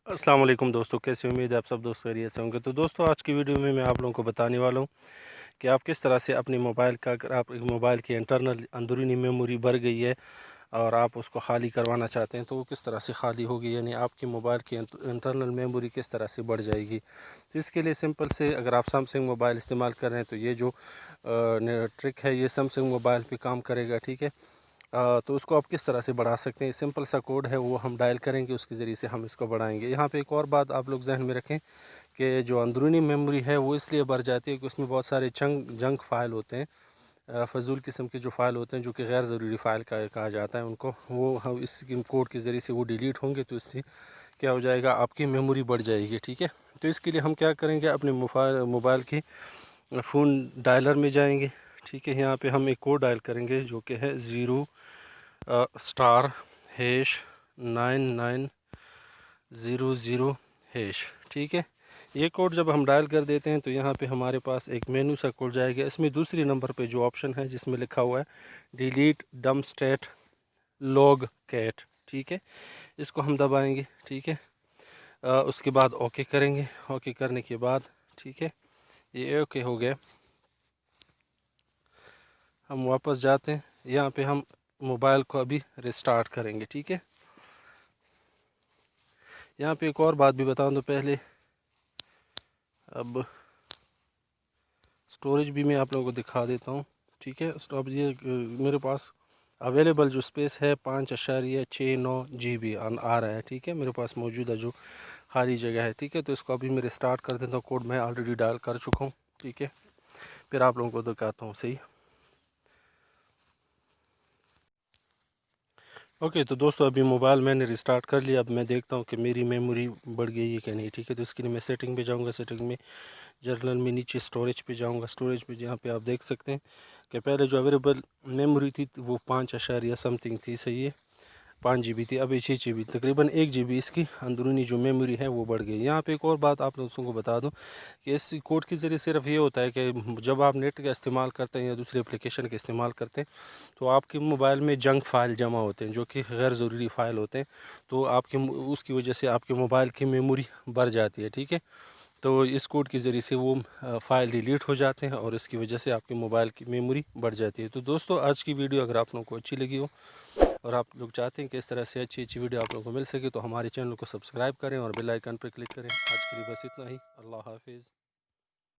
अस्सलाम वालेकुम दोस्तों, कैसे उम्मीद है आप सब दोस्त खैरियत से होंगे। तो दोस्तों आज की वीडियो में मैं आप लोगों को बताने वाला हूं कि आप किस तरह से अपने मोबाइल का, अगर आप मोबाइल की इंटरनल अंदरूनी मेमोरी भर गई है और आप उसको खाली करवाना चाहते हैं तो वो किस तरह से खाली होगी, यानी आपकी मोबाइल की इंटरनल मेमोरी किस तरह से बढ़ जाएगी। तो इसके लिए सिंपल से, अगर आप सैमसंग मोबाइल इस्तेमाल कर रहे हैं तो ये जो ट्रिक है ये सैमसंग मोबाइल पे काम करेगा, ठीक है। तो उसको आप किस तरह से बढ़ा सकते हैं, सिंपल सा कोड है वो हम डायल करेंगे, उसके ज़रिए से हम इसको बढ़ाएंगे। यहाँ पे एक और बात आप लोग जहन में रखें कि जो अंदरूनी मेमोरी है वो इसलिए बढ़ जाती है कि उसमें बहुत सारे जंक फ़ाइल होते हैं, फ़जूल किस्म के जो फ़ाइल होते हैं जो कि गैर ज़रूरी फ़ाइल कहा जाता है उनको, वो हम इस कोड के ज़रिए से वो डिलीट होंगे। तो इससे क्या हो जाएगा, आपकी मेमोरी बढ़ जाएगी, ठीक है। तो इसके लिए हम क्या करेंगे, अपने मोबाइल की फ़ोन डायलर में जाएंगे, ठीक है। यहाँ पे हम एक कोड डायल करेंगे जो कि है 0*#9900#, ठीक है। ये कोड जब हम डायल कर देते हैं तो यहाँ पे हमारे पास एक मेनू सा खुल जाएगा। इसमें दूसरी नंबर पे जो ऑप्शन है जिसमें लिखा हुआ है delete dump state log cat, ठीक है, इसको हम दबाएंगे, ठीक है। उसके बाद ओके करेंगे। ओके करने के बाद, ठीक है, ये ओके हो गया। हम वापस जाते हैं, यहाँ पे हम मोबाइल को अभी रिस्टार्ट करेंगे, ठीक है। यहाँ पे एक और बात भी बता दूँ पहले, अब स्टोरेज भी मैं आप लोगों को दिखा देता हूँ, ठीक है। अब ये मेरे पास अवेलेबल जो स्पेस है 5.69 GB आ रहा है, ठीक है, मेरे पास मौजूदा जो खाली जगह है, ठीक है। तो इसको अभी मैं रिस्टार्ट कर देता हूँ। कोड मैं ऑलरेडी डायल कर चुका हूँ, ठीक है। फिर आप लोगों को दिखाता हूँ सही। ओके तो दोस्तों अभी मोबाइल मैंने रिस्टार्ट कर लिया। अब मैं देखता हूँ कि मेरी मेमोरी बढ़ गई है कि नहीं, ठीक है। तो इसके लिए मैं सेटिंग पे जाऊँगा, सेटिंग में जनरल में नीचे स्टोरेज पे जाऊँगा। स्टोरेज पे जहाँ पे आप देख सकते हैं कि पहले जो अवेलेबल मेमोरी थी वो 5 समथिंग थी, सही है, 5 GB थी, अभी 6 GB, तकरीबन 1 GB इसकी अंदरूनी जो मेमोरी है वो बढ़ गई। यहाँ पे एक और बात आप लोगों को बता दूं कि इस कोड के ज़रिए सिर्फ ये होता है कि जब आप नेट का इस्तेमाल करते हैं या दूसरे एप्लीकेशन का इस्तेमाल करते हैं तो आपके मोबाइल में जंक फ़ाइल जमा होते हैं जो कि गैर ज़रूरी फ़ाइल होते हैं। तो आपके उसकी वजह से आपके मोबाइल की मेमोरी बढ़ जाती है, ठीक है। तो इस कोड के ज़रिए से वो फ़ाइल डिलीट हो जाते हैं और इसकी वजह से आपके मोबाइल की मेमोरी बढ़ जाती है। तो दोस्तों आज की वीडियो अगर आप लोगों को अच्छी लगी हो और आप लोग चाहते हैं कि इस तरह से अच्छी अच्छी वीडियो आप लोगों को मिल सके तो हमारे चैनल को सब्सक्राइब करें और बेल आइकन पर क्लिक करें। आज के लिए बस इतना ही। अल्लाह हाफिज़।